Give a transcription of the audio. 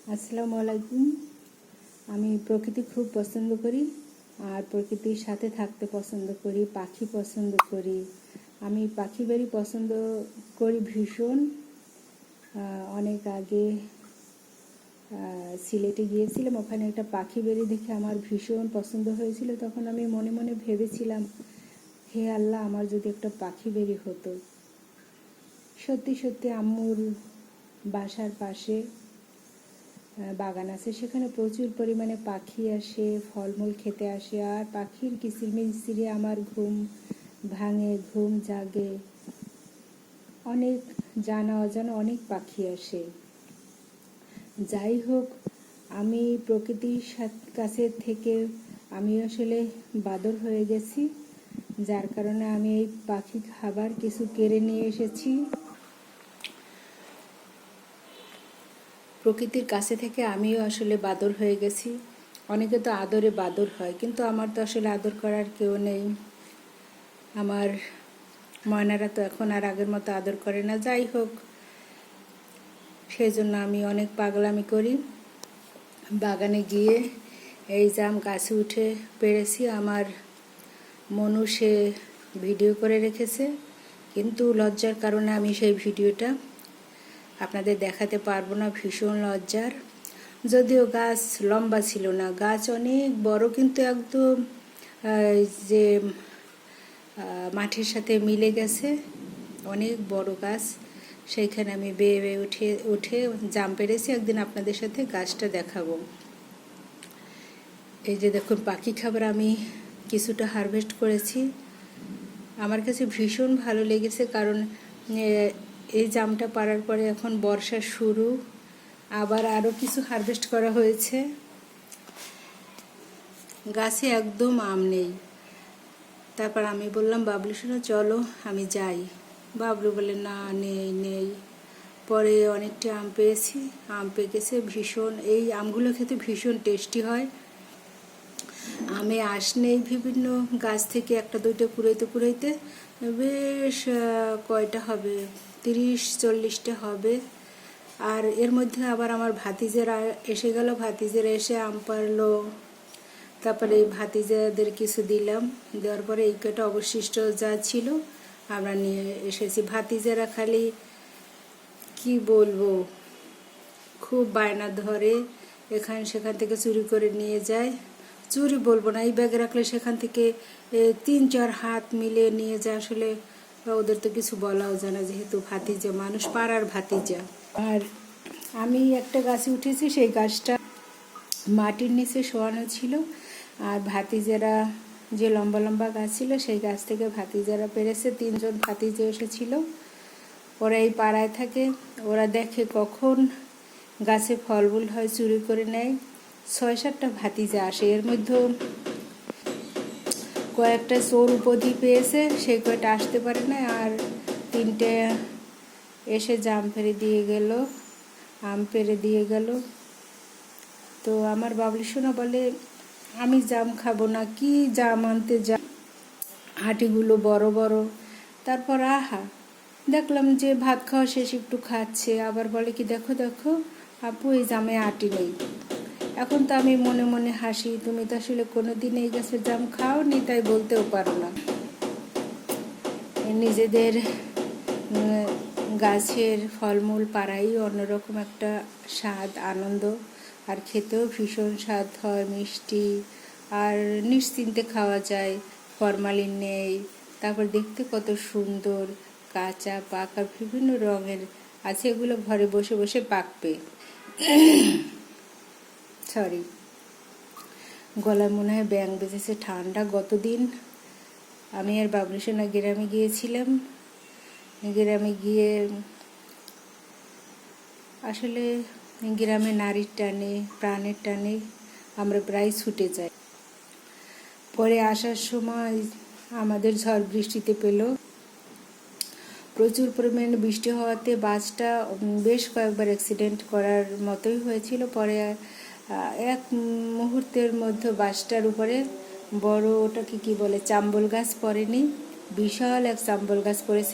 আসসালামু আলাইকুম। আমি প্রকৃতি খুব পছন্দ করি আর প্রকৃতির সাথে থাকতে পছন্দ করি, পাখি পছন্দ করি। আমি পাখি বাড়ি পছন্দ করি ভীষণ। অনেক আগে সিলেটে গিয়েছিলাম, ওখানে একটা পাখি বাড়ি দেখে আমার ভীষণ পছন্দ হয়েছিল। তখন আমি মনে মনে ভেবেছিলাম, হে আল্লাহ, আমার যদি একটা পাখি বাড়ি হতো। সত্যি সত্যি আম্মুর বাসার পাশে বাগান আছে, সেখানে প্রচুর পরিমাণে পাখি আসে, ফলমূল খেতে আসে, আর পাখির কিচিরমিচিরে আমার ঘুম ভাঙে, ঘুম জাগে। অনেক জানা অজানা অনেক পাখি আসে। যাই হোক, আমি প্রকৃতির কাছে থেকে আমি আসলে বাদর হয়ে গেছি, যার কারণে আমি এই পাখি খাবার কিছু কেড়ে নিয়ে এসেছি। প্রকৃতির কাছে থেকে আমিও আসলে বাদর হয়ে গেছি। অনেকে তো আদরে বাদর হয়, কিন্তু আমার তো আসলে আদর করার কেউ নেই। আমার ময়নারা তো এখন আর আগের মতো আদর করে না। যাই হোক, সেই জন্য আমি অনেক পাগলামি করি। বাগানে গিয়ে এই জাম গাছে উঠে পেরেছি। আমার মনু সে ভিডিও করে রেখেছে, কিন্তু লজ্জার কারণে আমি সেই ভিডিওটা আপনাদের দেখাতে পারবো না। ভীষণ লজ্জার। যদিও গাছ লম্বা ছিল না, গাছ অনেক বড়, কিন্তু একদম যে মাঠের সাথে মিলে গেছে, অনেক বড় গাছ। সেইখানে আমি বেয়ে বেয়ে উঠে জাম পেরেছি। একদিন আপনাদের সাথে গাছটা দেখাবো। এই যে দেখুন, পাখি খাবার আমি কিছুটা হারভেস্ট করেছি। আমার কাছে ভীষণ ভালো লেগেছে, কারণ এই জামটা পাড়ার পরে এখন বর্ষা শুরু, আবার আরও কিছু হারভেস্ট করা হয়েছে। গাছে একদম আম নেই। তারপর আমি বললাম, বাবলু শোনো চলো আমি যাই। বাবলু বলে না, নেই। পরে অনেকটা আম পেয়েছি, আম পেকেছে ভীষণ। এই আমগুলো খেতে ভীষণ টেস্টি হয়। আমে আঁশ নেই, বিভিন্ন গাছ থেকে একটা দুইটা কুড়াইতে বেশ কয়টা হবে, 30-40টা হবে। আর এর মধ্যে আবার আমার ভাতিজেরা এসে গেল। ভাতিজেরা এসে আম পারলো, তারপরে এই ভাতিজাদের কিছু দিলাম। দেওয়ার পরে এই কটা অবশিষ্ট যা ছিল আমরা নিয়ে এসেছি। ভাতিজারা খালি কি বলবো, খুব বায়না ধরে, সেখান থেকে চুরি করে নিয়ে যায়। চুরি বলবো না, এই ব্যাগে রাখলে সেখান থেকে 3-4 হাত মিলে নিয়ে যায়। আসলে ওদের তো কিছু বলাও যায় না, যেহেতু ভাতিজা মানুষ, পাড়ার ভাতিজা। আর আমি একটা গাছে উঠেছি, সেই গাছটা মাটির নিচে শোয়ানো ছিল। আর ভাতিজারা যে লম্বা লম্বা গাছ ছিল, সেই গাছ থেকে ভাতিজারা পেরেছে। 3জন ভাতিজা এসেছিল। ওরা এই পাড়ায় থাকে, ওরা দেখে কখন গাছে ফলমূল হয়, চুরি করে নেয়। 6-7টা ভাতিজা আসে, এর মধ্যে কয়েকটা চোর উপাধি পেয়েছে, সেই কয়টা আসতে পারে না। আর 3টে এসে জাম পেরে দিয়ে গেল, আম পেরে দিয়ে গেল। তো আমার বাবলি সোনা বলে, আমি জাম খাবো না, কি জাম আনতে যা, হাঁটিগুলো বড় বড়। তারপর দেখলাম যে ভাত খাওয়া শেষ, একটু খাচ্ছে, আবার বলে কি, দেখো আপু, এই জামে আটি নেই। এখন তো আমি মনে মনে হাসি, তুমি তো আসলে কোনোদিন এই গাছের জাম খাওনি, তাই বলতেও পারো না। নিজেদের গাছের ফলমূল পাড়াই অন্যরকম একটা স্বাদ, আনন্দ, আর খেতেও ভীষণ স্বাদ হয়, মিষ্টি, আর নিশ্চিন্তে খাওয়া যায়, ফরমালিন নেই। তারপর দেখতে কত সুন্দর, কাঁচা পাকা বিভিন্ন রঙের আছে, এগুলো ঘরে বসে বসে পাকবে। সরি, গলায় মনে হয় ব্যাঙ বেজেছে, ঠান্ডা। গতদিন আমি আর বাবলু সোনা গ্রামে গিয়েছিলাম। গ্রামে গিয়ে আসলে গ্রামে নারীর টানে, প্রাণের টানে আমরা প্রায় ছুটে যাই। পরে আসার সময় আমাদের ঝড় বৃষ্টিতে পেল। প্রচুর পরিমাণে বৃষ্টি হওয়াতে বাসটা বেশ কয়েকবার অ্যাক্সিডেন্ট করার মতোই হয়েছিল। পরে এক মুহূর্তের মধ্যে বাসটার উপরে বড়, ওটাকে কি বলে, চাম্বল গাছ পড়েনি, বিশাল এক চাম্বল গাছ পড়েছে।